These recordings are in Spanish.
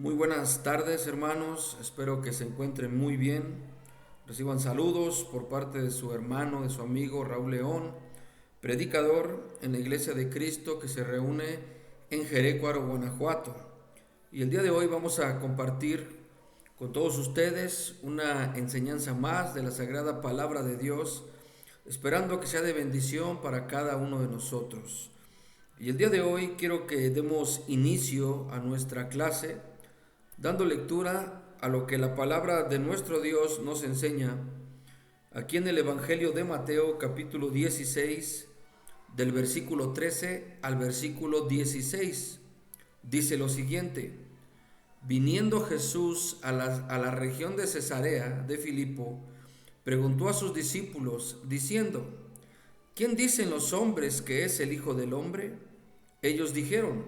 Muy buenas tardes, hermanos. Espero que se encuentren muy bien. Reciban saludos por parte de su hermano, de su amigo Raúl León, predicador en la Iglesia de Cristo que se reúne en Jerécuaro, Guanajuato. Y el día de hoy vamos a compartir con todos ustedes una enseñanza más de la Sagrada Palabra de Dios, esperando que sea de bendición para cada uno de nosotros. Y el día de hoy quiero que demos inicio a nuestra clase dando lectura a lo que la palabra de nuestro Dios nos enseña aquí en el Evangelio de Mateo capítulo 16 del versículo 13 al versículo 16. Dice lo siguiente: viniendo Jesús a la región de Cesarea de Filipo, preguntó a sus discípulos diciendo: ¿quién dicen los hombres que es el Hijo del Hombre? Ellos dijeron: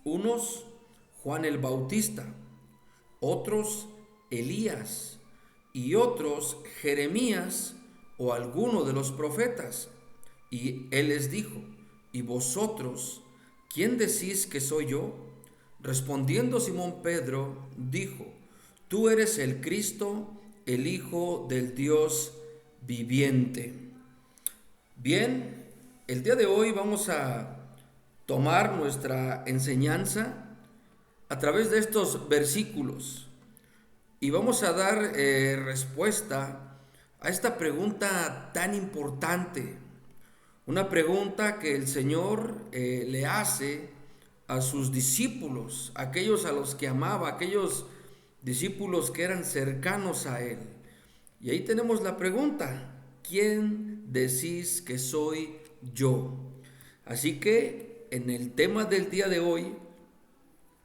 unos, Juan el Bautista; otros, Elías; y otros, Jeremías o alguno de los profetas. Y él les dijo: ¿y vosotros, quién decís que soy yo? Respondiendo Simón Pedro, dijo: tú eres el Cristo, el Hijo del Dios viviente. Bien, el día de hoy vamos a tomar nuestra enseñanza a través de estos versículos y vamos a dar respuesta a esta pregunta tan importante, una pregunta que el Señor le hace a sus discípulos, aquellos a los que amaba, aquellos discípulos que eran cercanos a Él. Y ahí tenemos la pregunta: ¿quién decís que soy yo? Así que en el tema del día de hoy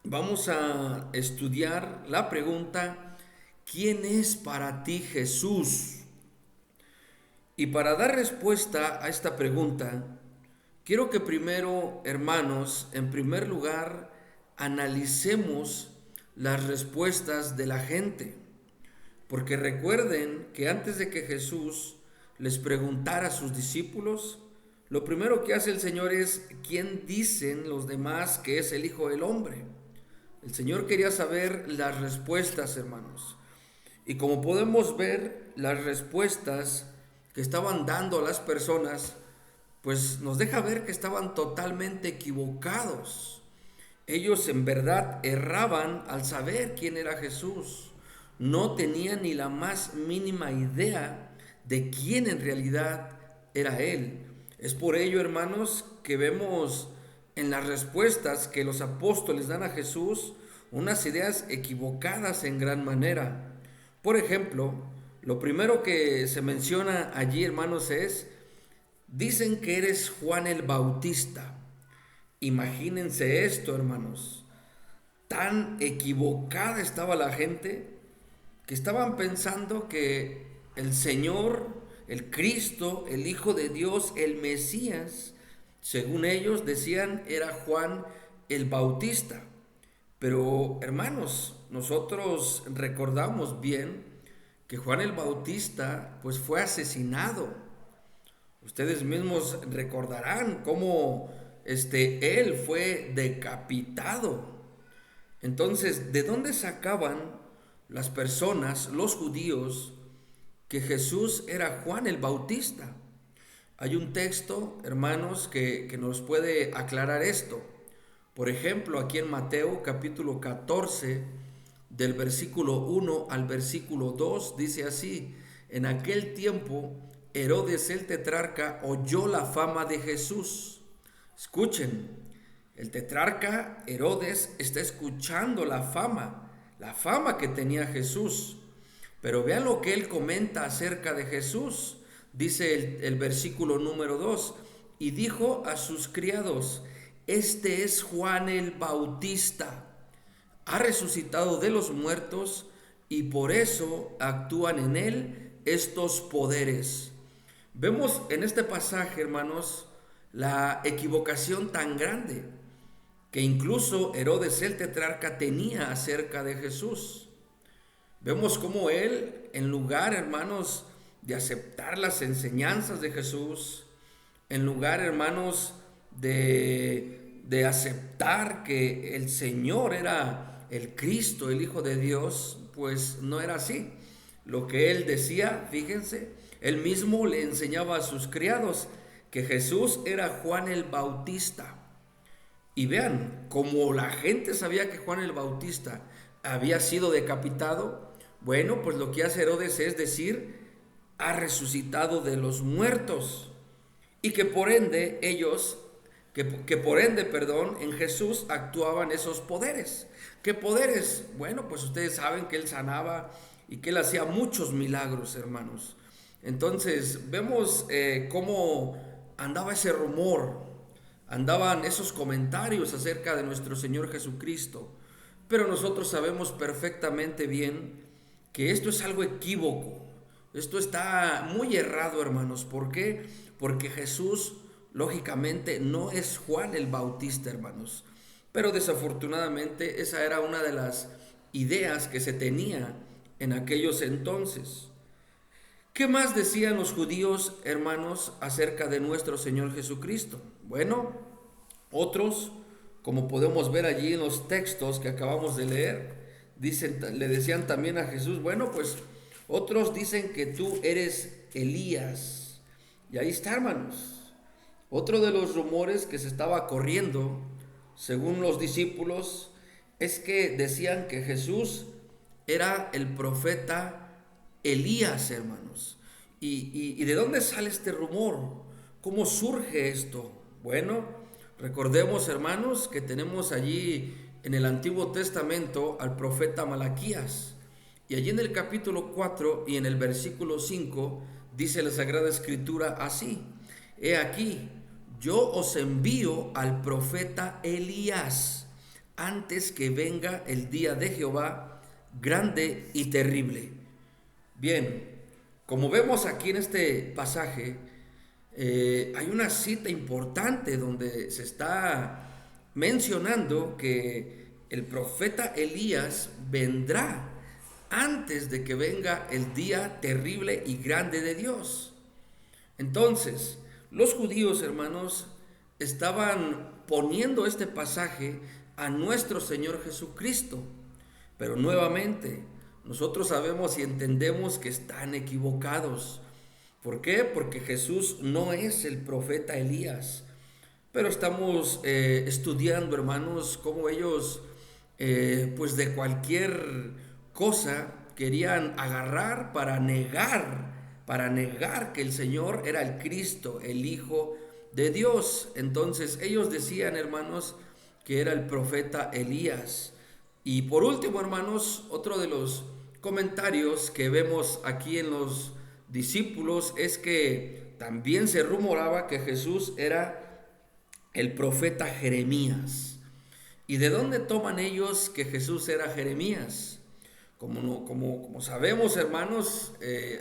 vamos a estudiar la pregunta: ¿quién es para ti Jesús? Y para dar respuesta a esta pregunta, quiero que primero, hermanos, en primer lugar, analicemos las respuestas de la gente. Porque recuerden que antes de que Jesús les preguntara a sus discípulos, lo primero que hace el Señor es: ¿quién dicen los demás que es el Hijo del Hombre? El Señor quería saber las respuestas, hermanos. Y como podemos ver, las respuestas que estaban dando a las personas, pues nos deja ver que estaban totalmente equivocados. Ellos en verdad erraban al saber quién era Jesús. No tenían ni la más mínima idea de quién en realidad era Él. Es por ello, hermanos, que vemos en las respuestas que los apóstoles dan a Jesús unas ideas equivocadas en gran manera. Por ejemplo, lo primero que se menciona allí, hermanos, es: dicen que eres Juan el Bautista. Imagínense esto, hermanos. Tan equivocada estaba la gente que estaban pensando que el Señor, el Cristo, el Hijo de Dios, el Mesías, según ellos decían, era Juan el Bautista. Pero, hermanos, nosotros recordamos bien que Juan el Bautista pues fue asesinado. Ustedes mismos recordarán cómo él fue decapitado. Entonces, ¿de dónde sacaban las personas, los judíos, que Jesús era Juan el Bautista? Hay un texto, hermanos, que nos puede aclarar esto. Por ejemplo, aquí en Mateo capítulo 14, del versículo 1 al versículo 2, dice así: en aquel tiempo Herodes el tetrarca oyó la fama de Jesús. Escuchen, el tetrarca Herodes está escuchando la fama que tenía Jesús. Pero vean lo que él comenta acerca de Jesús. Dice el versículo número 2: y dijo a sus criados: este es Juan el Bautista, ha resucitado de los muertos y por eso actúan en él estos poderes. Vemos en este pasaje, hermanos, la equivocación tan grande que incluso Herodes el tetrarca tenía acerca de Jesús. Vemos cómo él, en lugar, hermanos, de aceptar las enseñanzas de Jesús, en lugar, hermanos, de aceptar que el Señor era el Cristo, el Hijo de Dios, pues no era así. Lo que él decía, fíjense, él mismo le enseñaba a sus criados que Jesús era Juan el Bautista. Y vean, como la gente sabía que Juan el Bautista había sido decapitado, bueno, pues lo que hace Herodes es decir, ha resucitado de los muertos. Y que por ende perdón, en Jesús actuaban esos poderes. ¿Qué poderes? Bueno, pues ustedes saben que él sanaba y que él hacía muchos milagros, hermanos. Entonces vemos cómo andaba ese rumor, andaban esos comentarios acerca de nuestro Señor Jesucristo. Pero nosotros sabemos perfectamente bien que esto es algo equívoco. Esto está muy errado, hermanos. ¿Por qué? Porque Jesús, lógicamente, no es Juan el Bautista, hermanos. Pero desafortunadamente esa era una de las ideas que se tenía en aquellos entonces. ¿Qué más decían los judíos, hermanos, acerca de nuestro Señor Jesucristo? Bueno, otros, como podemos ver allí en los textos que acabamos de leer, le decían también a Jesús, bueno, pues otros dicen que tú eres Elías. Y ahí está, hermanos. Otro de los rumores que se estaba corriendo, según los discípulos, es que decían que Jesús era el profeta Elías, hermanos. ¿Y de dónde sale este rumor? ¿Cómo surge esto? Bueno, recordemos, hermanos, que tenemos allí en el Antiguo Testamento al profeta Malaquías. Y allí en el capítulo 4 y en el versículo 5 dice la Sagrada Escritura así: He aquí, yo os envío al profeta Elías antes que venga el día de Jehová grande y terrible. Bien, como vemos aquí en este pasaje, hay una cita importante donde se está mencionando que el profeta Elías vendrá antes de que venga el día terrible y grande de Dios. Entonces, los judíos, hermanos, estaban poniendo este pasaje a nuestro Señor Jesucristo, pero nuevamente nosotros sabemos y entendemos que están equivocados. ¿Por qué? Porque Jesús no es el profeta Elías. Pero estamos estudiando, hermanos, cómo ellos, pues de cualquier cosa, querían agarrar para negar que el Señor era el Cristo, el Hijo de Dios. Entonces ellos decían, hermanos, que era el profeta Elías. Y por último, hermanos, otro de los comentarios que vemos aquí en los discípulos es que también se rumoraba que Jesús era el profeta Jeremías. ¿Y de dónde toman ellos que Jesús era Jeremías? Como sabemos, hermanos,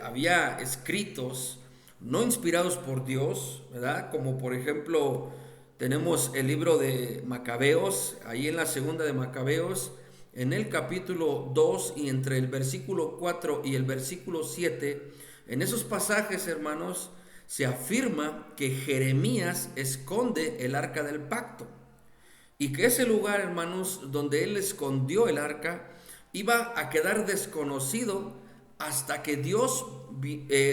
había escritos no inspirados por Dios, ¿verdad? Como por ejemplo tenemos el libro de Macabeos, ahí en la segunda de Macabeos, en el capítulo 2 y entre el versículo 4 y el versículo 7, en esos pasajes, hermanos, se afirma que Jeremías esconde el arca del pacto y que ese lugar, hermanos, donde él escondió el arca, iba a quedar desconocido hasta que Dios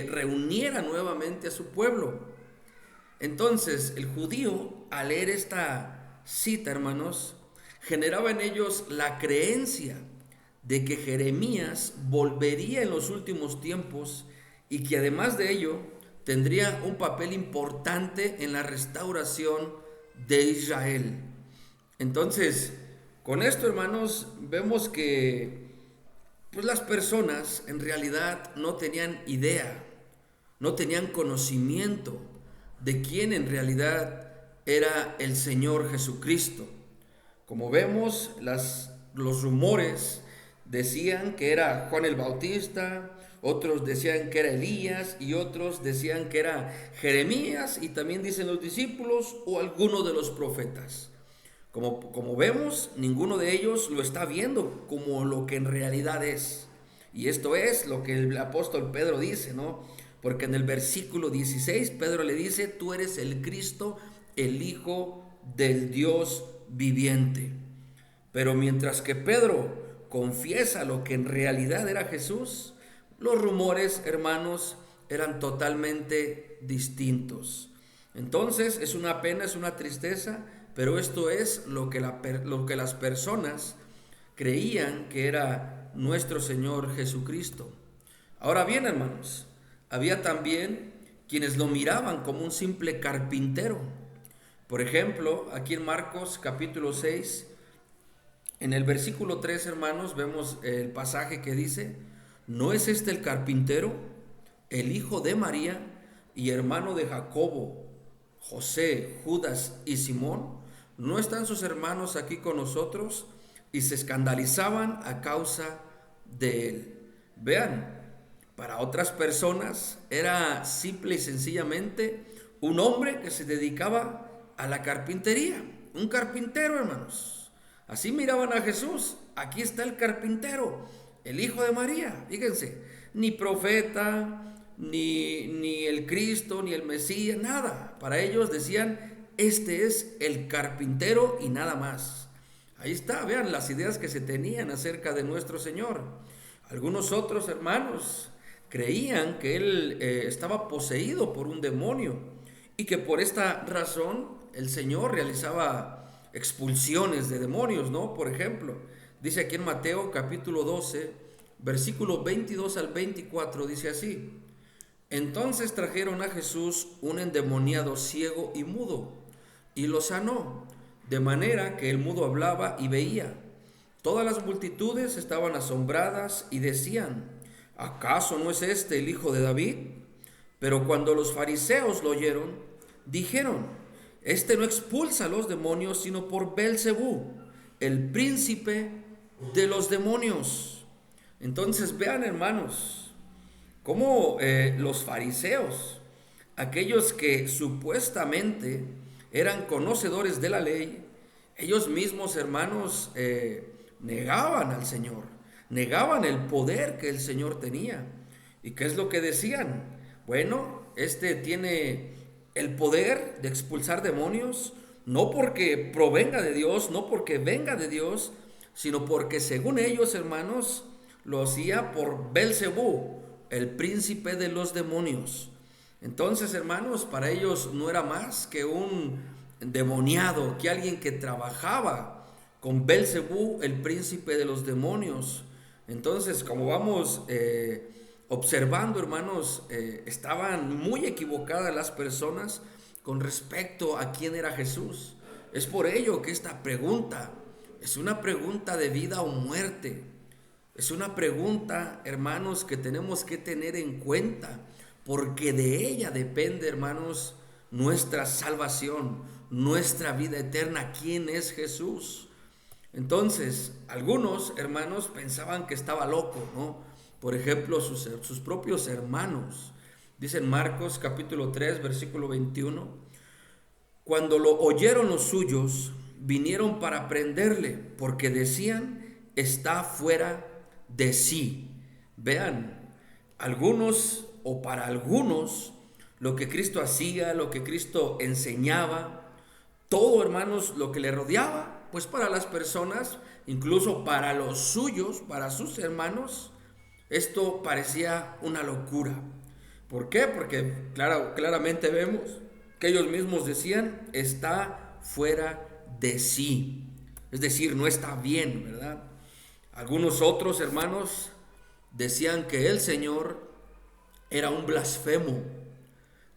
reuniera nuevamente a su pueblo. Entonces, el judío, al leer esta cita, hermanos, generaba en ellos la creencia de que Jeremías volvería en los últimos tiempos y que además de ello tendría un papel importante en la restauración de Israel. Entonces, con esto, hermanos, vemos que pues las personas en realidad no tenían idea, no tenían conocimiento de quién en realidad era el Señor Jesucristo. Como vemos, los rumores decían que era Juan el Bautista, otros decían que era Elías y otros decían que era Jeremías, y también dicen los discípulos o alguno de los profetas. Como vemos, ninguno de ellos lo está viendo como lo que en realidad es. Y esto es lo que el apóstol Pedro dice, ¿no? Porque en el versículo 16 Pedro le dice: tú eres el Cristo, el Hijo del Dios viviente. Pero mientras que Pedro confiesa lo que en realidad era Jesús, los rumores, hermanos, eran totalmente distintos. Entonces es una pena, es una tristeza, pero esto es lo que las personas creían que era nuestro Señor Jesucristo. Ahora bien, hermanos, había también quienes lo miraban como un simple carpintero. Por ejemplo, aquí en Marcos capítulo 6, en el versículo 3, hermanos, vemos el pasaje que dice: ¿no es este el carpintero, el hijo de María y hermano de Jacobo, José, Judas y Simón? ¿No están sus hermanos aquí con nosotros? Y se escandalizaban a causa de él. Vean, para otras personas era simple y sencillamente un hombre que se dedicaba a la carpintería. Un carpintero, hermanos. Así miraban a Jesús. Aquí está el carpintero, el hijo de María. Fíjense, ni profeta, ni el Cristo, ni el Mesías, nada. Para ellos decían: este es el carpintero y nada más. Ahí está, vean las ideas que se tenían acerca de nuestro Señor. Algunos otros hermanos creían que él estaba poseído por un demonio y que por esta razón el Señor realizaba expulsiones de demonios, ¿no? Por ejemplo, dice aquí en Mateo capítulo 12, versículo 22 al 24, dice así: entonces trajeron a Jesús un endemoniado ciego y mudo, y lo sanó, de manera que el mudo hablaba y veía. Todas las multitudes estaban asombradas y decían: ¿acaso no es este el hijo de David? Pero cuando los fariseos lo oyeron, dijeron: este no expulsa a los demonios, sino por Belcebú, el príncipe de los demonios. Entonces vean, hermanos, cómo los fariseos, aquellos que supuestamente eran conocedores de la ley, ellos mismos, hermanos, negaban al Señor, negaban el poder que el Señor tenía. ¿Y qué es lo que decían? Bueno, este tiene el poder de expulsar demonios, no porque provenga de Dios, no porque venga de Dios, sino porque según ellos, hermanos, lo hacía por Belcebú, el príncipe de los demonios. Entonces, hermanos, para ellos no era más que un endemoniado, que alguien que trabajaba con Belcebú, el príncipe de los demonios. Entonces, como vamos observando, hermanos, estaban muy equivocadas las personas con respecto a quién era Jesús. Es por ello que esta pregunta es una pregunta de vida o muerte. Es una pregunta, hermanos, que tenemos que tener en cuenta, porque de ella depende, hermanos, nuestra salvación, nuestra vida eterna. ¿Quién es Jesús? Entonces, algunos hermanos pensaban que estaba loco, ¿no? Por ejemplo, sus propios hermanos. Dice en Marcos capítulo 3, versículo 21, cuando lo oyeron los suyos, vinieron para prenderle, porque decían: está fuera de sí. Vean, algunos o para algunos, lo que Cristo hacía, lo que Cristo enseñaba, todo, hermanos, lo que le rodeaba, pues para las personas, incluso para los suyos, para sus hermanos, esto parecía una locura. ¿Por qué? Porque claramente vemos que ellos mismos decían: está fuera de sí. Es decir, no está bien, ¿verdad? Algunos otros hermanos decían que el Señor era un blasfemo.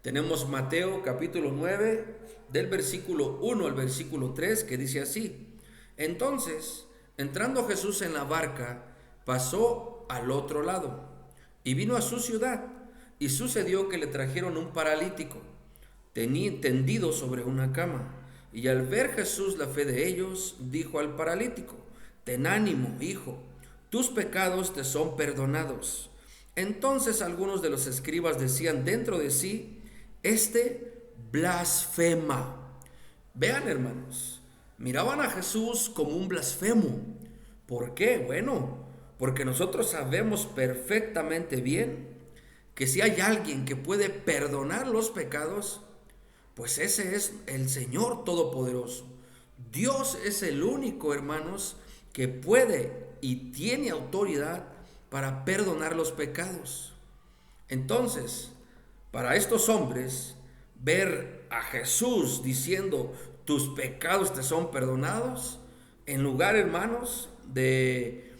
Tenemos Mateo capítulo 9, del versículo 1 al versículo 3, que dice así: entonces, entrando Jesús en la barca, pasó al otro lado y vino a su ciudad, y sucedió que le trajeron un paralítico tendido sobre una cama. Y al ver Jesús la fe de ellos, dijo al paralítico: ten ánimo, hijo, tus pecados te son perdonados. Entonces algunos de los escribas decían dentro de sí: este blasfema. Vean, hermanos, miraban a Jesús como un blasfemo. ¿Por qué? Bueno, porque nosotros sabemos perfectamente bien que si hay alguien que puede perdonar los pecados, pues ese es el Señor Todopoderoso. Dios es el único, hermanos, que puede y tiene autoridad para perdonar los pecados. Entonces, para estos hombres, ver a Jesús diciendo, tus pecados te son perdonados, en lugar, hermanos, de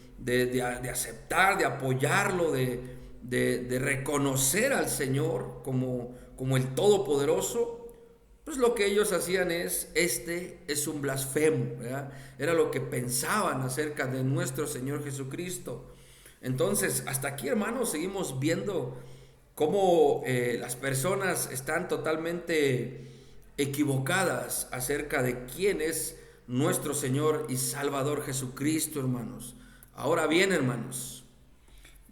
aceptar, de apoyarlo, de reconocer al Señor como el Todopoderoso, pues lo que ellos hacían este es un blasfemo, ¿verdad? Era lo que pensaban acerca de nuestro Señor Jesucristo. Entonces, hasta aquí, hermanos, seguimos viendo cómo las personas están totalmente equivocadas acerca de quién es nuestro Señor y Salvador Jesucristo, hermanos. Ahora bien, hermanos,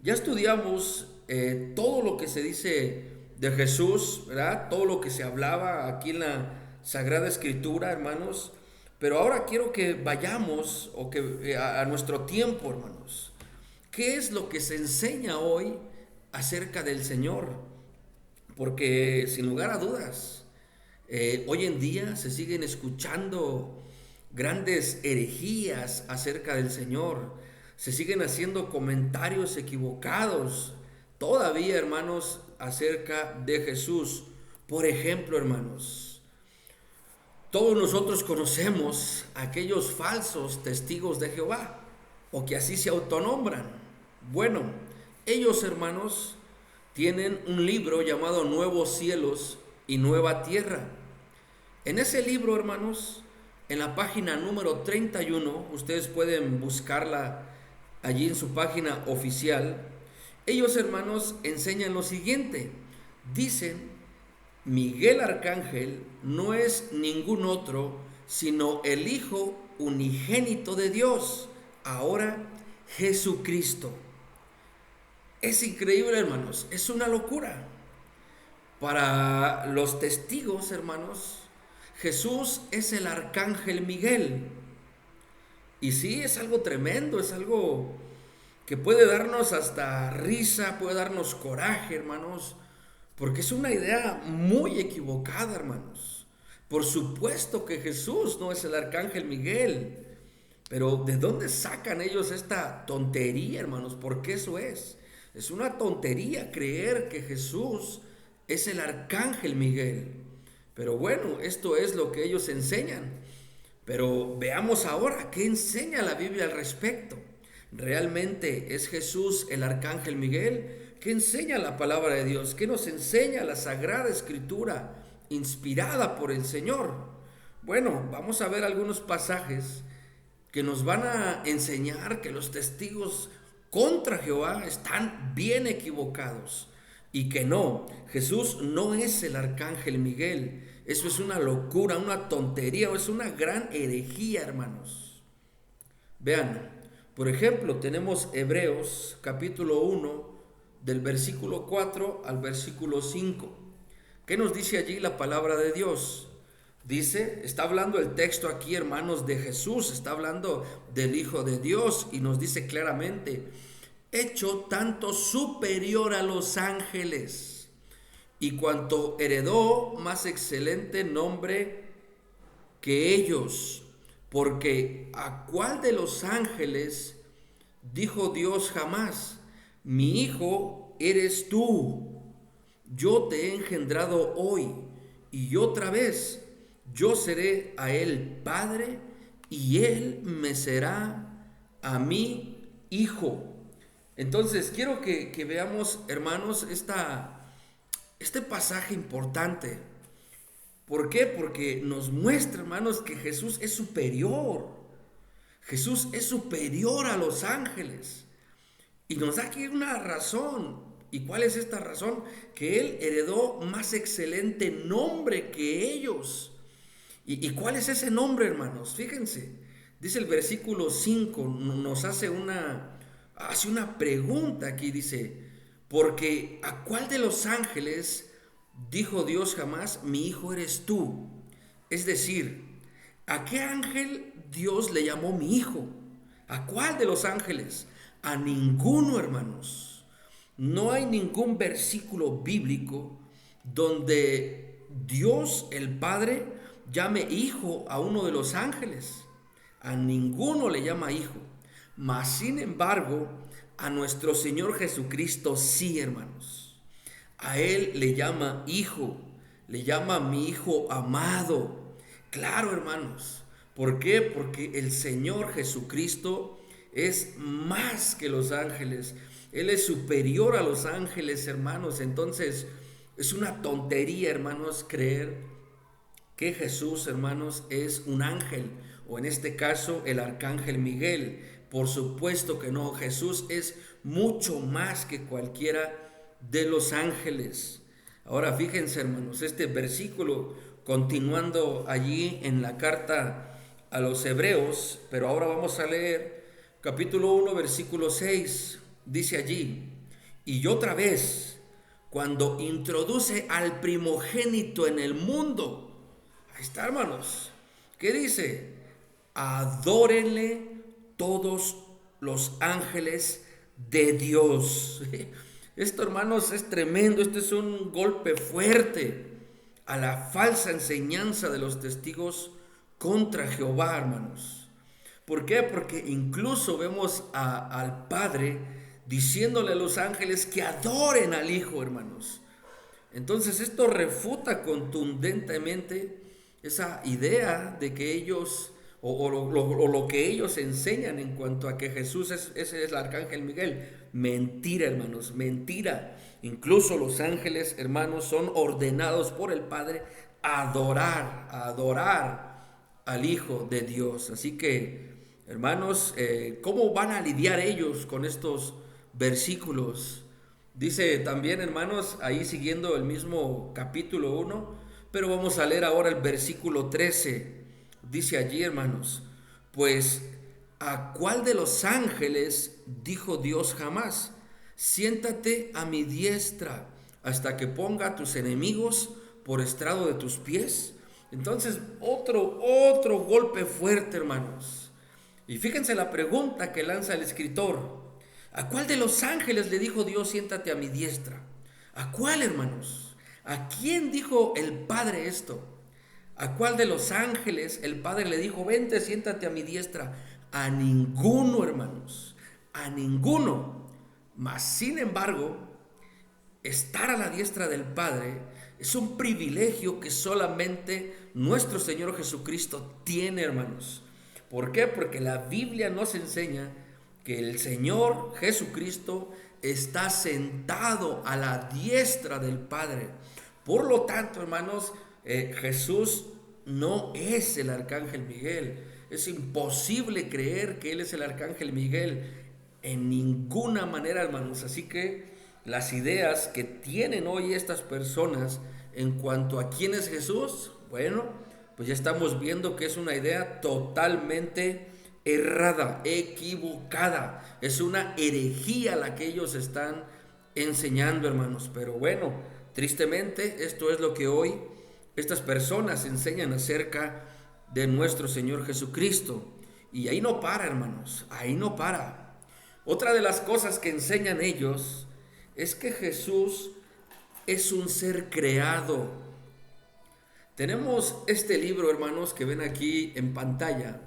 ya estudiamos todo lo que se dice de Jesús, ¿verdad? Todo lo que se hablaba aquí en la Sagrada Escritura, hermanos. Pero ahora quiero que vayamos a nuestro tiempo, hermanos. ¿Qué es lo que se enseña hoy acerca del Señor? Porque sin lugar a dudas, hoy en día se siguen escuchando grandes herejías acerca del Señor. Se siguen haciendo comentarios equivocados todavía, hermanos, acerca de Jesús. Por ejemplo, hermanos, todos nosotros conocemos a aquellos falsos testigos de Jehová, o que así se autonombran. Bueno, ellos, hermanos, tienen un libro llamado Nuevos Cielos y Nueva Tierra. En ese libro, hermanos, en la página número 31, ustedes pueden buscarla allí en su página oficial. Ellos, hermanos, enseñan lo siguiente. Dicen, Miguel Arcángel no es ningún otro, sino el Hijo unigénito de Dios, ahora Jesucristo. Es increíble, hermanos, es una locura. Para los testigos, hermanos, Jesús es el Arcángel Miguel. Y sí, es algo tremendo, es algo que puede darnos hasta risa, puede darnos coraje, hermanos, porque es una idea muy equivocada, hermanos. Por supuesto que Jesús no es el Arcángel Miguel, pero ¿de dónde sacan ellos esta tontería, hermanos? Porque eso es una tontería creer que Jesús es el Arcángel Miguel. Pero bueno, esto es lo que ellos enseñan. Pero veamos ahora qué enseña la Biblia al respecto. ¿Realmente es Jesús el Arcángel Miguel? ¿Qué enseña la palabra de Dios? ¿Qué nos enseña la Sagrada Escritura inspirada por el Señor? Bueno, vamos a ver algunos pasajes que nos van a enseñar que los testigos contra Jehová están bien equivocados y que no, Jesús no es el Arcángel Miguel. Eso es una locura, una tontería, o es una gran herejía, hermanos. Vean, por ejemplo, tenemos Hebreos capítulo 1, del versículo 4 al versículo 5. ¿Qué nos dice allí la palabra de Dios? Dice, está hablando el texto aquí, hermanos, de Jesús, está hablando del Hijo de Dios y nos dice claramente, hecho tanto superior a los ángeles, y cuanto heredó más excelente nombre que ellos, porque ¿a cuál de los ángeles dijo Dios jamás, mi hijo eres tú, yo te he engendrado hoy, y otra vez yo seré a él padre, y él me será a mí hijo? Entonces quiero que veamos, hermanos, este pasaje importante. ¿Por qué? Porque nos muestra, hermanos, que Jesús es superior. Jesús es superior a los ángeles. Y nos da aquí una razón. ¿Y cuál es esta razón? Que Él heredó más excelente nombre que ellos. ¿Y cuál es ese nombre, hermanos? Fíjense, dice el versículo 5, nos hace una pregunta aquí, dice, porque ¿a cuál de los ángeles dijo Dios jamás, mi hijo eres tú? Es decir, ¿a qué ángel Dios le llamó mi hijo? ¿A cuál de los ángeles? A ninguno, hermanos. No hay ningún versículo bíblico donde Dios el Padre llame hijo a uno de los ángeles. A ninguno le llama hijo. Mas sin embargo, a nuestro Señor Jesucristo sí, hermanos. A Él le llama hijo, le llama mi hijo amado. Claro, hermanos. ¿Por qué? Porque el Señor Jesucristo es más que los ángeles. Él es superior a los ángeles, hermanos. Entonces, es una tontería, hermanos, creer que Jesús, hermanos, es un ángel, o en este caso el arcángel Miguel. Por supuesto que no, Jesús es mucho más que cualquiera de los ángeles. Ahora fíjense, hermanos, este versículo continuando allí en la carta a los Hebreos, pero ahora vamos a leer capítulo 1, versículo 6, dice allí: y otra vez, cuando introduce al primogénito en el mundo. Ahí está, hermanos. ¿Qué dice? Adórenle todos los ángeles de Dios. Esto, hermanos, es tremendo. Este es un golpe fuerte a la falsa enseñanza de los testigos contra Jehová, hermanos. ¿Por qué? Porque incluso vemos al Padre diciéndole a los ángeles que adoren al Hijo, hermanos. Entonces esto refuta contundentemente esa idea de que ellos, o lo que ellos enseñan en cuanto a que Jesús ese es el arcángel Miguel. Mentira, hermanos, mentira. Incluso los ángeles, hermanos, son ordenados por el Padre a adorar al Hijo de Dios. Así que, hermanos, ¿cómo van a lidiar ellos con estos versículos? Dice también, hermanos, ahí siguiendo el mismo capítulo 1, pero vamos a leer ahora el versículo 13. Dice allí, hermanos: pues ¿a cuál de los ángeles dijo Dios jamás: siéntate a mi diestra hasta que ponga a tus enemigos por estrado de tus pies? Entonces, otro golpe fuerte, hermanos. Y fíjense la pregunta que lanza el escritor: ¿a cuál de los ángeles le dijo Dios: siéntate a mi diestra? ¿A cuál, hermanos? ¿A quién dijo el Padre esto? ¿A cuál de los ángeles el Padre le dijo: vente, siéntate a mi diestra? A ninguno, hermanos, a ninguno. Mas, sin embargo, estar a la diestra del Padre es un privilegio que solamente nuestro Señor Jesucristo tiene, hermanos. ¿Por qué? Porque la Biblia nos enseña que el Señor Jesucristo está sentado a la diestra del Padre. Por lo tanto, hermanos, Jesús no es el arcángel Miguel. Es imposible creer que Él es el arcángel Miguel en ninguna manera, hermanos. Así que las ideas que tienen hoy estas personas en cuanto a quién es Jesús, bueno, pues ya estamos viendo que es una idea totalmente errada, equivocada. Es una herejía la que ellos están enseñando, hermanos. Pero bueno, tristemente esto es lo que hoy estas personas enseñan acerca de nuestro Señor Jesucristo. Y ahí no para, hermanos, ahí no para. Otra de las cosas que enseñan ellos es que Jesús es un ser creado. Tenemos este libro, hermanos, que ven aquí en pantalla.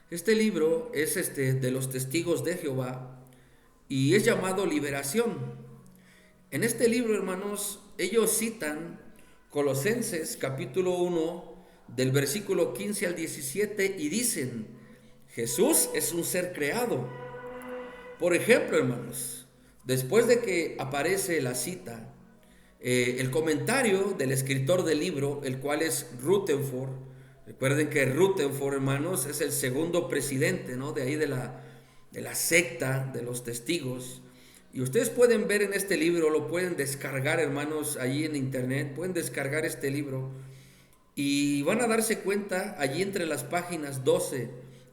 Este libro es de los testigos de Jehová y es llamado Liberación. En este libro, hermanos, ellos citan Colosenses capítulo 1 del versículo 15 al 17 y dicen: Jesús es un ser creado. Por ejemplo, hermanos, después de que aparece la cita, el comentario del escritor del libro, el cual es Rutherford. Recuerden que Rutherford, hermanos, es el segundo presidente, ¿no?, de ahí de la secta de los testigos. Y ustedes pueden ver en este libro, lo pueden descargar, hermanos, allí en internet, pueden descargar este libro y van a darse cuenta allí entre las páginas 12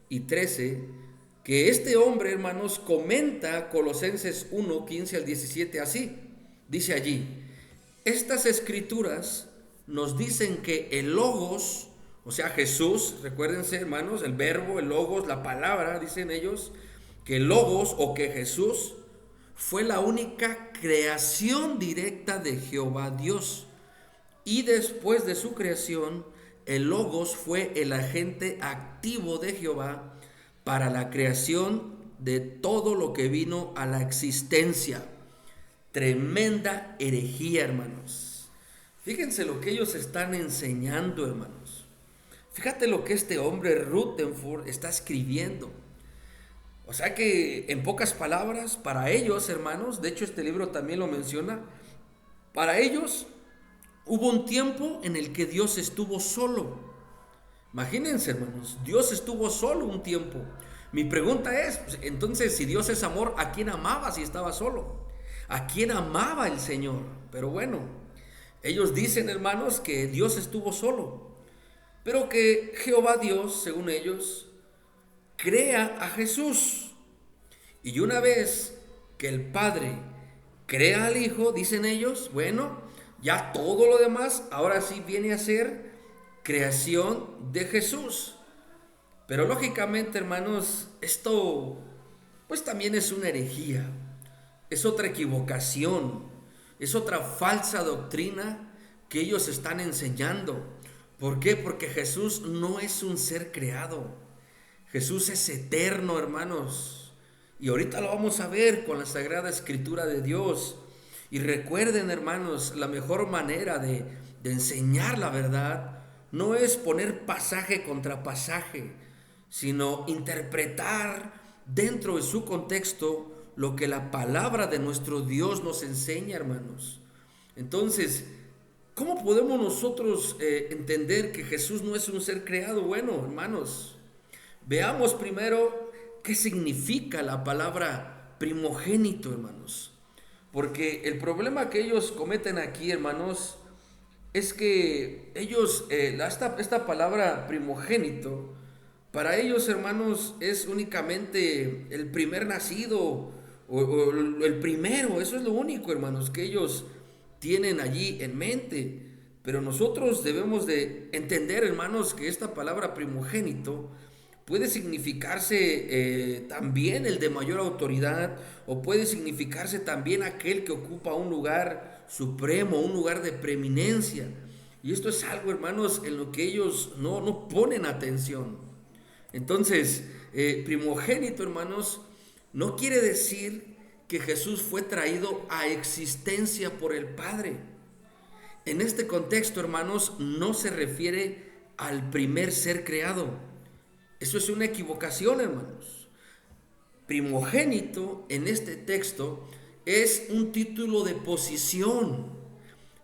y 13 que este hombre, hermanos, comenta Colosenses 1, 15 al 17 así. Dice allí: estas escrituras nos dicen que el Logos, o sea Jesús, recuérdense, hermanos, el verbo, el Logos, la palabra, dicen ellos, que el Logos o que Jesús fue la única creación directa de Jehová Dios. Y después de su creación, el Logos fue el agente activo de Jehová para la creación de todo lo que vino a la existencia. Tremenda herejía, hermanos. Fíjense lo que ellos están enseñando, hermanos. Fíjate lo que este hombre Rutherford está escribiendo. O sea que, en pocas palabras, para ellos, hermanos, de hecho este libro también lo menciona, para ellos hubo un tiempo en el que Dios estuvo solo. Imagínense, hermanos, Dios estuvo solo un tiempo. Mi pregunta es, pues, entonces, si Dios es amor, ¿a quién amaba si estaba solo? ¿A quién amaba el Señor? Pero bueno, ellos dicen, hermanos, que Dios estuvo solo, pero que Jehová Dios, según ellos, crea a Jesús. Y una vez que el Padre crea al Hijo, dicen ellos, bueno, ya todo lo demás ahora sí viene a ser creación de Jesús. Pero lógicamente, hermanos, esto pues también es una herejía, es otra equivocación, es otra falsa doctrina que ellos están enseñando. ¿Por qué? Porque Jesús no es un ser creado. Jesús es eterno, hermanos. Y ahorita lo vamos a ver con la Sagrada Escritura de Dios. Y recuerden, hermanos, la mejor manera de enseñar la verdad no es poner pasaje contra pasaje, sino interpretar dentro de su contexto lo que la palabra de nuestro Dios nos enseña, hermanos. Entonces, ¿cómo podemos nosotros entender que Jesús no es un ser creado? Bueno, hermanos, veamos primero qué significa la palabra primogénito, hermanos. Porque el problema que ellos cometen aquí, hermanos, es que ellos, esta palabra primogénito, para ellos, hermanos, es únicamente el primer nacido o el primero. Eso es lo único, hermanos, que ellos tienen allí en mente. Pero nosotros debemos de entender, hermanos, que esta palabra primogénito puede significarse también el de mayor autoridad, o puede significarse también aquel que ocupa un lugar supremo, un lugar de preeminencia. Y esto es algo, hermanos, en lo que ellos no ponen atención. Entonces, primogénito, hermanos, no quiere decir que Jesús fue traído a existencia por el Padre. En este contexto, hermanos, no se refiere al primer ser creado. Eso es una equivocación, hermanos. Primogénito en este texto es un título de posición,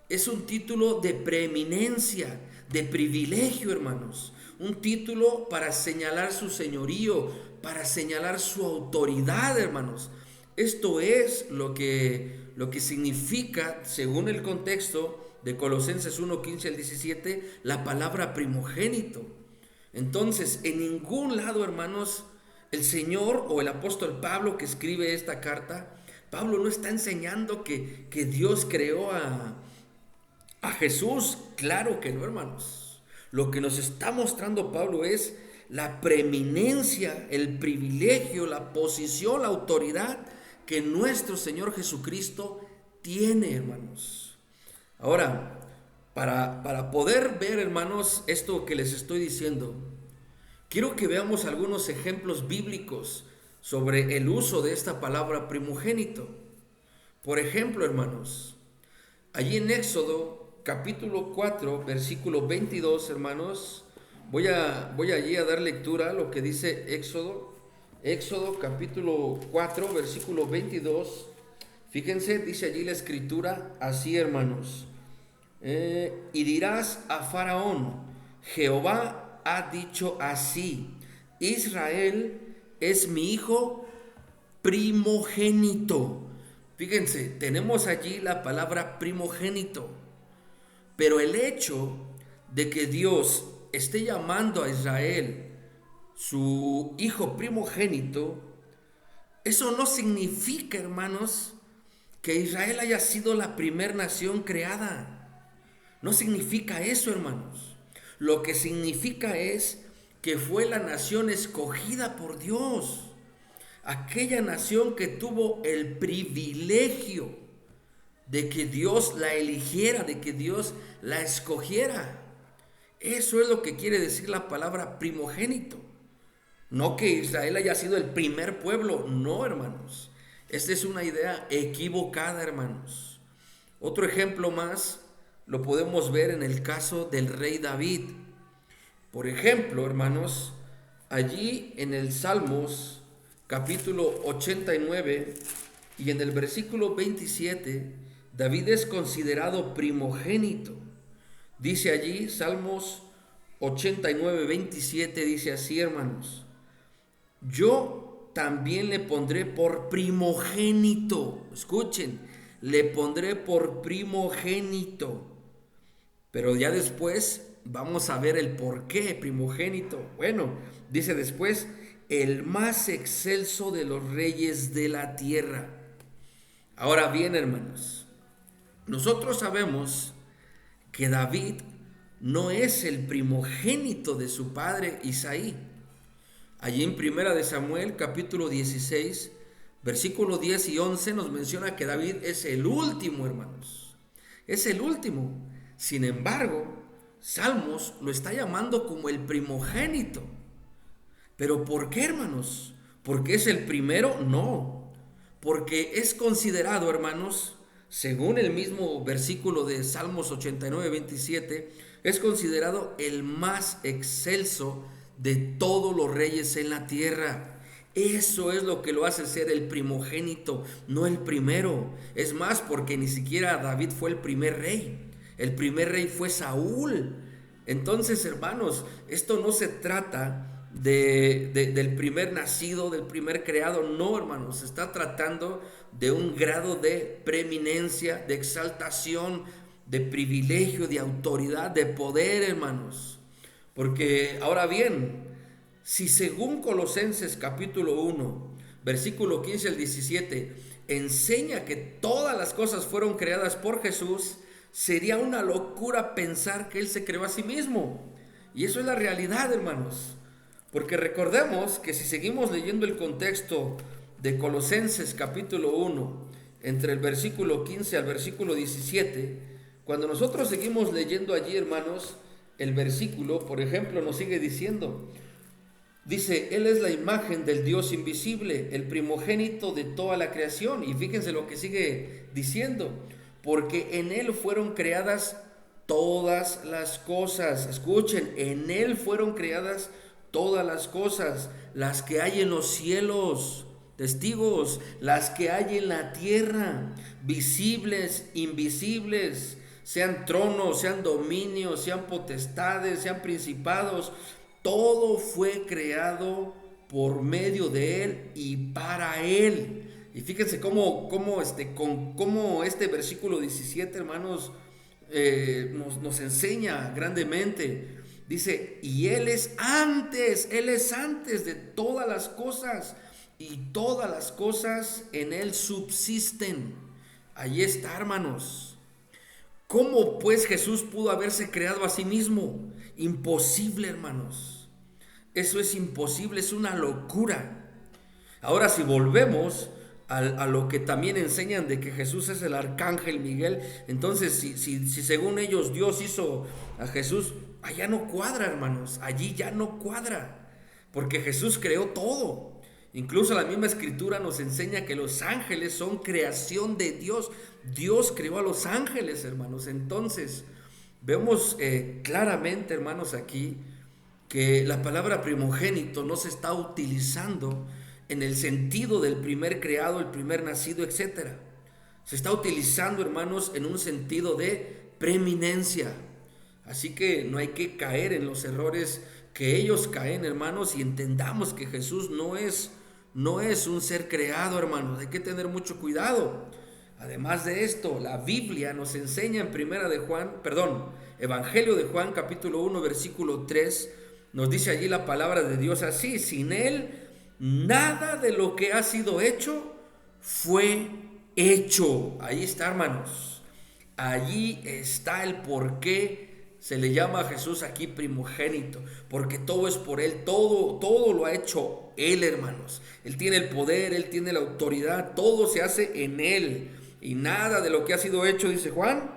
es un título de preeminencia, de privilegio, hermanos. Un título para señalar su señorío, para señalar su autoridad, hermanos. Esto es lo que significa, según el contexto de Colosenses 1, 15 al 17, la palabra primogénito. Entonces, en ningún lado, hermanos, el Señor o el apóstol Pablo que escribe esta carta, Pablo no está enseñando que Dios creó a Jesús. Claro que no, hermanos. Lo que nos está mostrando Pablo es la preeminencia, el privilegio, la posición, la autoridad que nuestro Señor Jesucristo tiene, hermanos. Ahora, para poder ver, hermanos, esto que les estoy diciendo, quiero que veamos algunos ejemplos bíblicos sobre el uso de esta palabra primogénito. Por ejemplo, hermanos, allí en Éxodo capítulo 4, versículo 22, hermanos, voy allí a dar lectura a lo que dice Éxodo capítulo 4, versículo 22. Fíjense, dice allí la escritura así, hermanos. Y dirás a Faraón, Jehová ha dicho así, Israel es mi hijo primogénito. Fíjense, tenemos allí la palabra primogénito, pero el hecho de que Dios esté llamando a Israel su hijo primogénito, eso no significa, hermanos, que Israel haya sido la primer nación creada. No significa eso, hermanos. Lo que significa es que fue la nación escogida por Dios. Aquella nación que tuvo el privilegio de que Dios la eligiera, de que Dios la escogiera. Eso es lo que quiere decir la palabra primogénito. No que Israel haya sido el primer pueblo, no, hermanos. Esta es una idea equivocada, hermanos. Otro ejemplo más lo podemos ver en el caso del rey David. Por ejemplo, hermanos, allí en el Salmos capítulo 89 y en el versículo 27, David es considerado primogénito. Dice allí, Salmos 89, 27, dice así, hermanos: yo también le pondré por primogénito. Escuchen, le pondré por primogénito. Pero ya después vamos a ver el por qué primogénito. Bueno, dice después, el más excelso de los reyes de la tierra. Ahora bien, hermanos, nosotros sabemos que David no es el primogénito de su padre Isaí. Allí en Primera de Samuel, capítulo 16, versículo 10 y 11, nos menciona que David es el último, hermanos. Es el último. Sin embargo, Salmos lo está llamando como el primogénito. ¿Pero por qué, hermanos? ¿Porque es el primero? No. Porque es considerado, hermanos, según el mismo versículo de Salmos 89, 27, es considerado el más excelso de todos los reyes en la tierra. Eso es lo que lo hace ser el primogénito, no el primero. Es más, porque ni siquiera David fue el primer rey. El primer rey fue Saúl. Entonces, hermanos, esto no se trata del primer nacido, del primer creado. No, hermanos, se está tratando de un grado de preeminencia, de exaltación, de privilegio, de autoridad, de poder, hermanos. Porque ahora bien, si según Colosenses capítulo 1, versículo 15 al 17, enseña que todas las cosas fueron creadas por Jesús, sería una locura pensar que Él se creó a sí mismo. Y eso es la realidad, hermanos. Porque recordemos que si seguimos leyendo el contexto de Colosenses capítulo 1, entre el versículo 15 al versículo 17, cuando nosotros seguimos leyendo allí, hermanos, el versículo, por ejemplo, nos sigue diciendo, dice, Él es la imagen del Dios invisible, el primogénito de toda la creación. Y fíjense lo que sigue diciendo, porque en Él fueron creadas todas las cosas. Escuchen, en Él fueron creadas todas las cosas, las que hay en los cielos, testigos, las que hay en la tierra, visibles, invisibles, sean tronos, sean dominios, sean potestades, sean principados. Todo fue creado por medio de Él y para Él. Y fíjense cómo este versículo 17, hermanos, nos enseña grandemente. Dice, y Él es antes de todas las cosas, y todas las cosas en Él subsisten. Allí está, hermanos. ¿Cómo pues Jesús pudo haberse creado a sí mismo? Imposible, hermanos. Eso es imposible, es una locura. Ahora, si volvemos a lo que también enseñan de que Jesús es el arcángel Miguel, entonces si según ellos Dios hizo a Jesús, allá no cuadra, hermanos, allí ya no cuadra, porque Jesús creó todo. Incluso la misma escritura nos enseña que los ángeles son creación de Dios. Dios creó a los ángeles, hermanos. Entonces, vemos claramente, hermanos, aquí que la palabra primogénito no se está utilizando en el sentido del primer creado, el primer nacido, etc. Se está utilizando, hermanos, en un sentido de preeminencia. Así que no hay que caer en los errores que ellos caen, hermanos, y entendamos que Jesús no es un ser creado, hermanos. Hay que tener mucho cuidado. Además de esto, la Biblia nos enseña en Evangelio de Juan, capítulo 1, versículo 3, nos dice allí la palabra de Dios así: sin Él, nada de lo que ha sido hecho fue hecho. Ahí está, hermanos. Allí está el por qué se le llama a Jesús aquí primogénito, porque todo es por Él, todo lo ha hecho Él, hermanos. Él tiene el poder, Él tiene la autoridad, todo se hace en Él. Y nada de lo que ha sido hecho, dice Juan,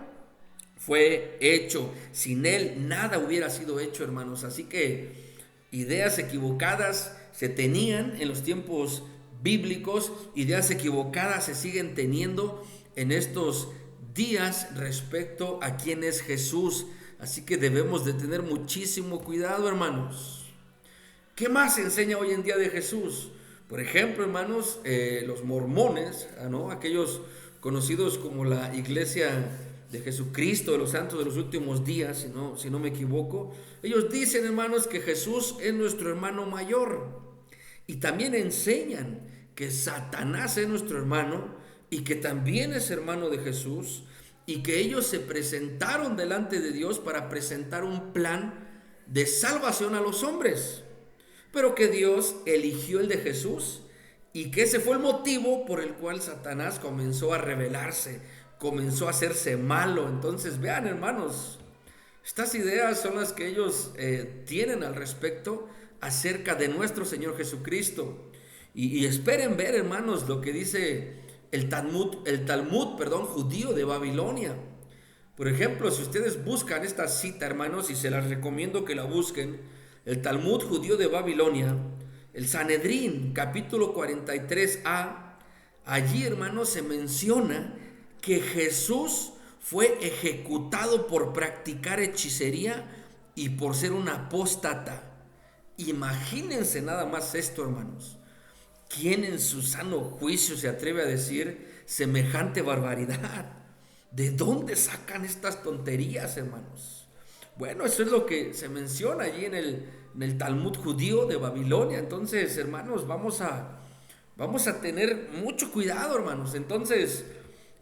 fue hecho. Sin Él nada hubiera sido hecho, hermanos. Así que ideas equivocadas se tenían en los tiempos bíblicos, ideas equivocadas se siguen teniendo en estos días respecto a quién es Jesús. Así que debemos de tener muchísimo cuidado, hermanos. ¿Qué más se enseña hoy en día de Jesús? Por ejemplo, hermanos, los mormones, ¿no? Aquellos conocidos como la Iglesia de Jesucristo de los Santos de los Últimos Días, si no me equivoco, ellos dicen, hermanos, que Jesús es nuestro hermano mayor. Y también enseñan que Satanás es nuestro hermano y que también es hermano de Jesús, y que ellos se presentaron delante de Dios para presentar un plan de salvación a los hombres, pero que Dios eligió el de Jesús y que ese fue el motivo por el cual Satanás comenzó a rebelarse, comenzó a hacerse malo. Entonces vean, hermanos, estas ideas son las que ellos tienen al respecto acerca de nuestro Señor Jesucristo. Y esperen ver, hermanos, lo que dice el Talmud, judío de Babilonia. Por ejemplo, si ustedes buscan esta cita, hermanos, y se las recomiendo que la busquen, el Talmud judío de Babilonia, el Sanedrín, capítulo 43a, allí, hermanos, se menciona que Jesús fue ejecutado por practicar hechicería y por ser un apóstata. Imagínense nada más esto, hermanos. ¿Quién en su sano juicio se atreve a decir semejante barbaridad? ¿De dónde sacan estas tonterías, hermanos? Bueno, eso es lo que se menciona allí en el Talmud judío de Babilonia. Entonces, hermanos, vamos a tener mucho cuidado, hermanos. Entonces,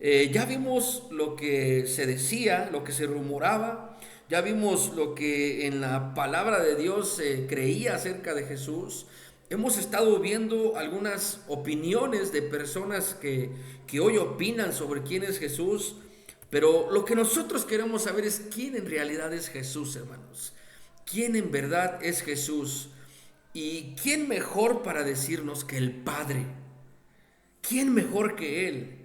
ya vimos lo que se decía, lo que se rumoraba. Ya vimos lo que en la palabra de Dios se creía acerca de Jesús. Hemos estado viendo algunas opiniones de personas que hoy opinan sobre quién es Jesús, pero lo que nosotros queremos saber es quién en realidad es Jesús, hermanos. ¿Quién en verdad es Jesús? ¿Y quién mejor para decirnos que el Padre? ¿Quién mejor que Él?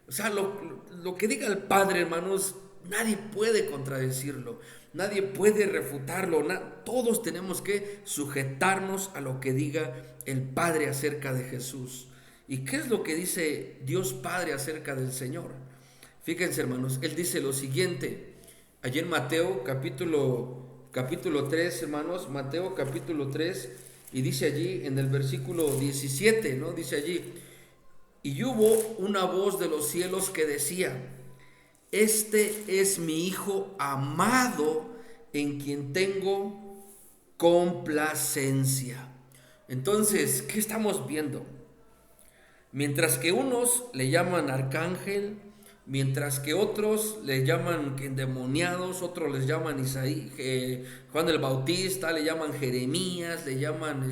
O sea, lo que diga el Padre, hermanos, nadie puede contradecirlo, nadie puede refutarlo, todos tenemos que sujetarnos a lo que diga el Padre acerca de Jesús. ¿Y qué es lo que dice Dios Padre acerca del Señor? Fíjense, hermanos, Él dice lo siguiente, allí en Mateo capítulo 3, hermanos, Mateo capítulo 3, y dice allí en el versículo 17, ¿no? Dice allí, y hubo una voz de los cielos que decía, este es mi Hijo amado en quien tengo complacencia. Entonces, ¿qué estamos viendo? Mientras que unos le llaman arcángel, mientras que otros le llaman endemoniados, otros les llaman Juan el Bautista, le llaman Jeremías, le llaman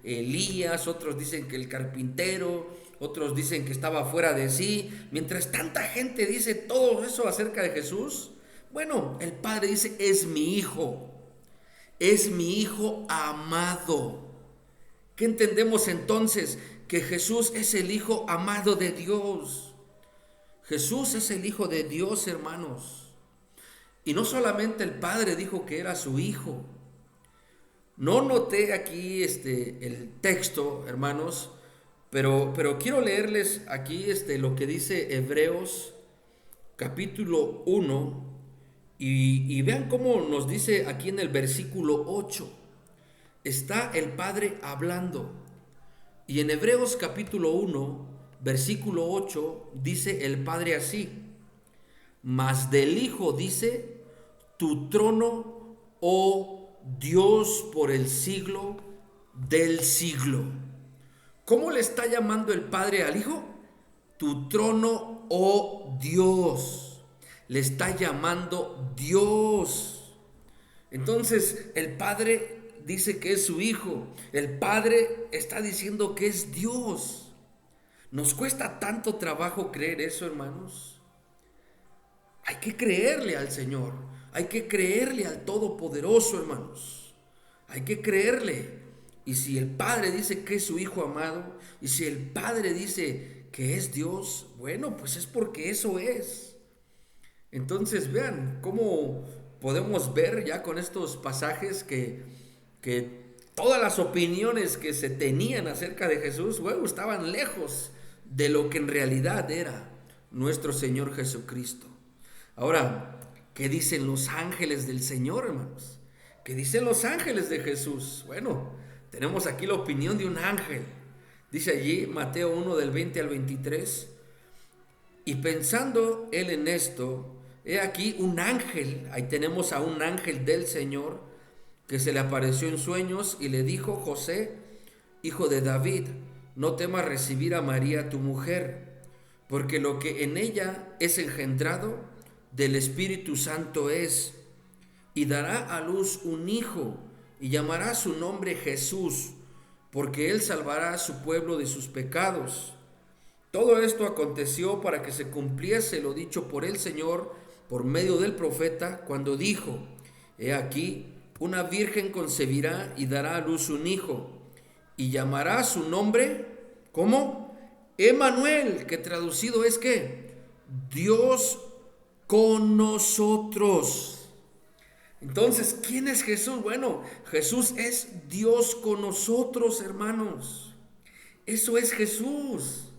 Elías, otros dicen que el carpintero, otros dicen que estaba fuera de sí. Mientras tanta gente dice todo eso acerca de Jesús, bueno, el Padre dice, es mi Hijo amado. ¿Qué entendemos entonces? Que Jesús es el Hijo amado de Dios. Jesús es el Hijo de Dios, hermanos. Y no solamente el Padre dijo que era su Hijo. No noté aquí el texto, hermanos, pero quiero leerles aquí lo que dice Hebreos capítulo 1 y vean cómo nos dice aquí en el versículo 8. Está el Padre hablando. Y en Hebreos capítulo 1, versículo 8, dice el Padre así, mas del Hijo dice, tu trono, oh Dios, por el siglo del siglo. ¿Cómo le está llamando el Padre al Hijo? Tu trono, oh Dios. Le está llamando Dios. Entonces el Padre dice que es su Hijo. El Padre está diciendo que es Dios. ¿Nos cuesta tanto trabajo creer eso, hermanos? Hay que creerle al Señor. Hay que creerle al Todopoderoso, hermanos. Hay que creerle. Y si el Padre dice que es su Hijo amado, y si el Padre dice que es Dios, bueno, pues es porque eso es. Entonces vean cómo podemos ver ya con estos pasajes que todas las opiniones que se tenían acerca de Jesús, bueno, estaban lejos de lo que en realidad era nuestro Señor Jesucristo. Ahora, ¿qué dicen los ángeles del Señor, hermanos? ¿Qué dicen los ángeles de Jesús? Bueno, tenemos aquí la opinión de un ángel. Dice allí Mateo 1 del 20 al 23. Y pensando él en esto, he aquí un ángel, ahí tenemos a un ángel del Señor que se le apareció en sueños y le dijo: José, hijo de David, no temas recibir a María tu mujer, porque lo que en ella es engendrado del Espíritu Santo es, y dará a luz un hijo, y llamará su nombre Jesús, porque él salvará a su pueblo de sus pecados. Todo esto aconteció para que se cumpliese lo dicho por el Señor por medio del profeta, cuando dijo: He aquí, una virgen concebirá y dará a luz un hijo, y llamará su nombre, ¿cómo? Emmanuel, que traducido es ¿qué? Dios con nosotros. Entonces, ¿quién es Jesús? Bueno, Jesús es Dios con nosotros, hermanos. Eso es Jesús.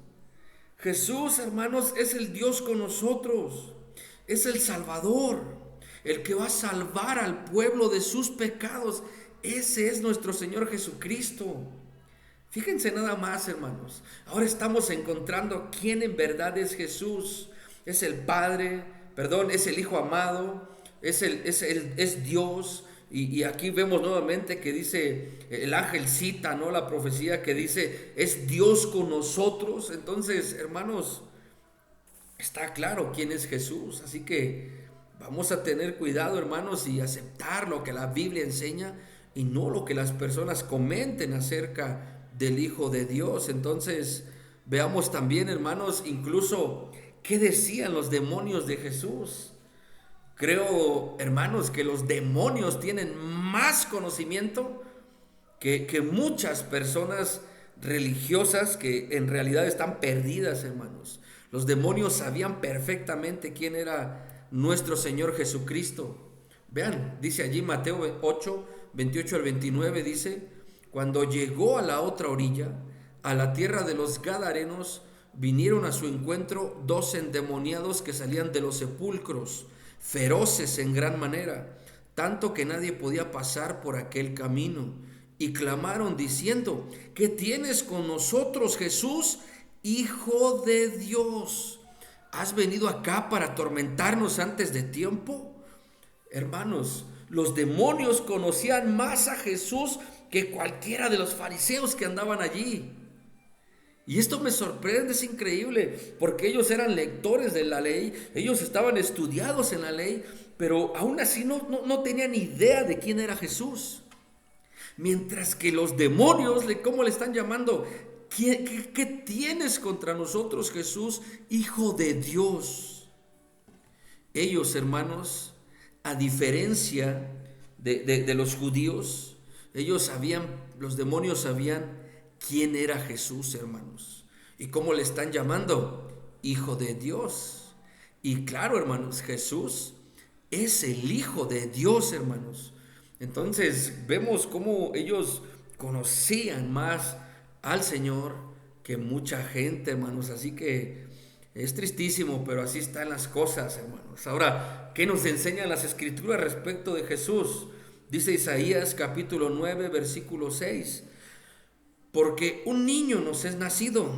Jesús, hermanos, es el Dios con nosotros. Es el Salvador, el que va a salvar al pueblo de sus pecados. Ese es nuestro Señor Jesucristo. Fíjense nada más, hermanos. Ahora estamos encontrando quién en verdad es Jesús. Es el Padre, es el Hijo amado, es Dios. Y aquí vemos nuevamente que dice, el ángel cita, ¿no?, la profecía que dice, es Dios con nosotros. Entonces, hermanos, está claro quién es Jesús. Así que vamos a tener cuidado, hermanos, y aceptar lo que la Biblia enseña y no lo que las personas comenten acerca del Hijo de Dios. Entonces, veamos también, hermanos, incluso qué decían los demonios de Jesús. Creo, hermanos, que los demonios tienen más conocimiento que muchas personas religiosas que en realidad están perdidas, hermanos. Los demonios sabían perfectamente quién era nuestro Señor Jesucristo. Vean, dice allí Mateo 8, 28 al 29, dice: cuando llegó a la otra orilla, a la tierra de los Gadarenos, vinieron a su encuentro 2 endemoniados que salían de los sepulcros, feroces en gran manera, tanto que nadie podía pasar por aquel camino, y clamaron diciendo: ¿qué tienes con nosotros, Jesús, Hijo de Dios? ¿Has venido acá para atormentarnos antes de tiempo? Hermanos, los demonios conocían más a Jesús que cualquiera de los fariseos que andaban allí. Y esto me sorprende, es increíble, porque ellos eran lectores de la ley, ellos estaban estudiados en la ley, pero aún así no tenían idea de quién era Jesús. Mientras que los demonios, ¿cómo le están llamando? ¿Qué tienes contra nosotros, Jesús, Hijo de Dios? Ellos, hermanos, a diferencia de los judíos, los demonios sabían quién era Jesús, hermanos. ¿Y cómo le están llamando? Hijo de Dios. Y claro, hermanos, Jesús es el Hijo de Dios, hermanos. Entonces vemos cómo ellos conocían más al Señor que mucha gente, hermanos. Así que es tristísimo, pero así están las cosas, hermanos. Ahora, ¿qué nos enseñan las Escrituras respecto de Jesús? Dice Isaías capítulo 9, versículo 6. Porque un niño nos es nacido,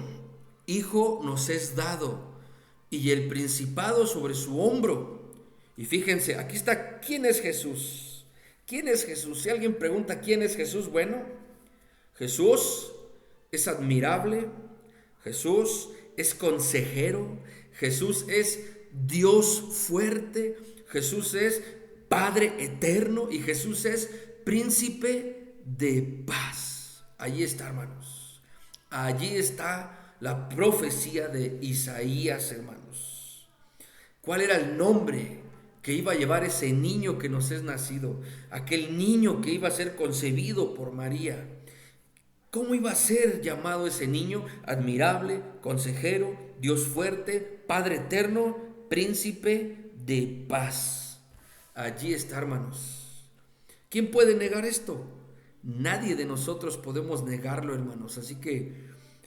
hijo nos es dado, y el principado sobre su hombro. Y fíjense, aquí está, ¿quién es Jesús? ¿Quién es Jesús? Si alguien pregunta quién es Jesús, bueno, Jesús es admirable, Jesús es consejero, Jesús es Dios fuerte, Jesús es Padre eterno y Jesús es príncipe de paz. Allí está, hermanos. Allí está la profecía de Isaías, hermanos. ¿Cuál era el nombre que iba a llevar ese niño que nos es nacido? Aquel niño que iba a ser concebido por María. ¿Cómo iba a ser llamado ese niño? Admirable, consejero, Dios fuerte, Padre eterno, príncipe de paz. Allí está, hermanos. ¿Quién puede negar esto? Nadie de nosotros podemos negarlo, hermanos. Así que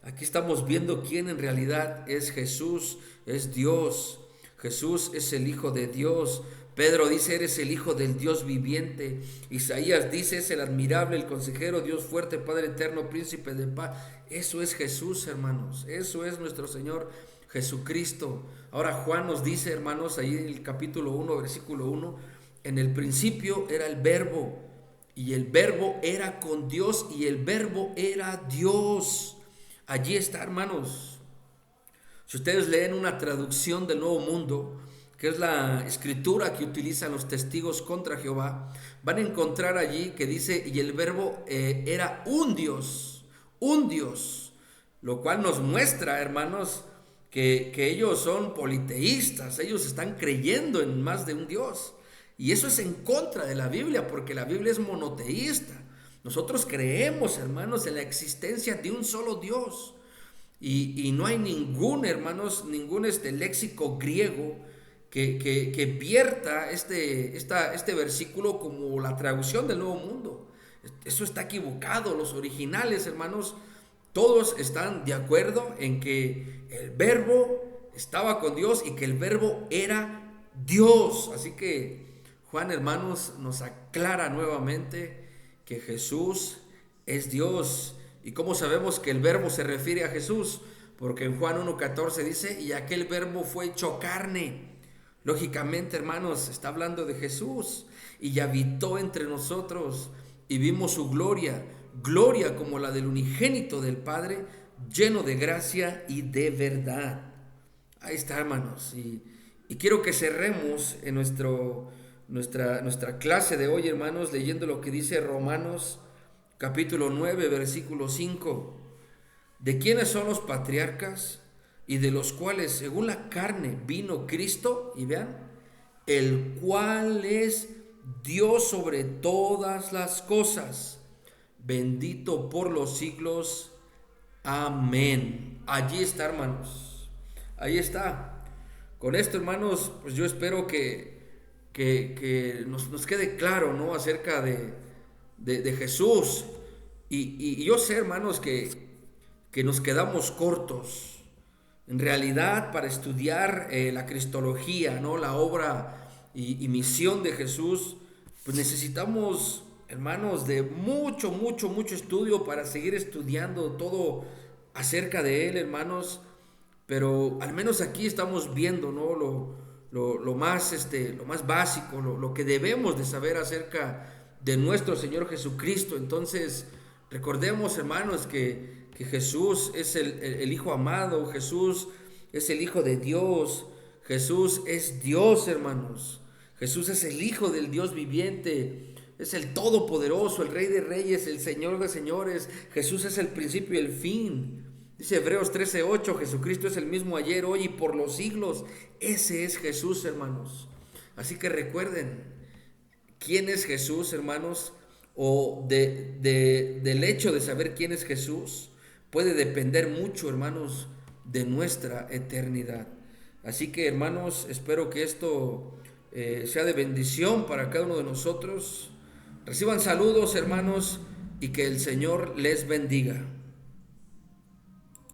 aquí estamos viendo quién en realidad es Jesús, es Dios. Jesús es el Hijo de Dios. Pedro dice, eres el Hijo del Dios viviente. Isaías dice, es el admirable, el consejero, Dios fuerte, Padre eterno, príncipe de paz. Eso es Jesús, hermanos. Eso es nuestro Señor Jesucristo. Ahora Juan nos dice, hermanos, ahí en el capítulo 1, versículo 1, en el principio era el Verbo, y el Verbo era con Dios, y el Verbo era Dios. Allí está, hermanos. Si ustedes leen una traducción del Nuevo Mundo, que es la escritura que utilizan los testigos contra Jehová, van a encontrar allí que dice, y el Verbo era un Dios, lo cual nos muestra, hermanos, que ellos son politeístas, ellos están creyendo en más de un Dios. Y eso es en contra de la Biblia, porque la Biblia es monoteísta. Nosotros creemos, hermanos, en la existencia de un solo Dios. Y no hay ningún, hermanos, ningún léxico griego que vierta este versículo como la traducción del Nuevo Mundo. Eso está equivocado. Los originales, hermanos, todos están de acuerdo en que el Verbo estaba con Dios y que el Verbo era Dios. Así que Juan, hermanos, nos aclara nuevamente que Jesús es Dios. ¿Y cómo sabemos que el Verbo se refiere a Jesús? Porque en Juan 1:14 dice, y aquel Verbo fue hecho carne. Lógicamente, hermanos, está hablando de Jesús. Y habitó entre nosotros y vimos su gloria, gloria como la del unigénito del Padre, lleno de gracia y de verdad. Ahí está, hermanos. Y quiero que cerremos en nuestra clase de hoy, hermanos, leyendo lo que dice Romanos capítulo 9, versículo 5. ¿De quiénes son los patriarcas? Y de los cuales según la carne vino Cristo, y vean, el cual es Dios sobre todas las cosas, bendito por los siglos. Amén. Allí está, hermanos. Ahí está. Con esto, hermanos, pues yo espero que nos quede claro, ¿no?, acerca de Jesús. Y yo sé, hermanos, que nos quedamos cortos. En realidad, para estudiar la cristología, ¿no?, la obra y misión de Jesús, pues necesitamos, hermanos, de mucho estudio para seguir estudiando todo acerca de Él, hermanos. Pero al menos aquí estamos viendo, ¿no?, lo más básico, lo que debemos de saber acerca de nuestro Señor Jesucristo. Entonces, recordemos, hermanos, que Jesús es el Hijo amado, Jesús es el Hijo de Dios, Jesús es Dios, hermanos. Jesús es el Hijo del Dios viviente, es el Todopoderoso, el Rey de Reyes, el Señor de Señores. Jesús es el principio y el fin. Dice Hebreos 13:8, Jesucristo es el mismo ayer, hoy y por los siglos. Ese es Jesús, hermanos. Así que recuerden, ¿quién es Jesús, hermanos? O del hecho de saber quién es Jesús puede depender mucho, hermanos, de nuestra eternidad. Así que, hermanos, espero que esto sea de bendición para cada uno de nosotros. Reciban saludos, hermanos, y que el Señor les bendiga.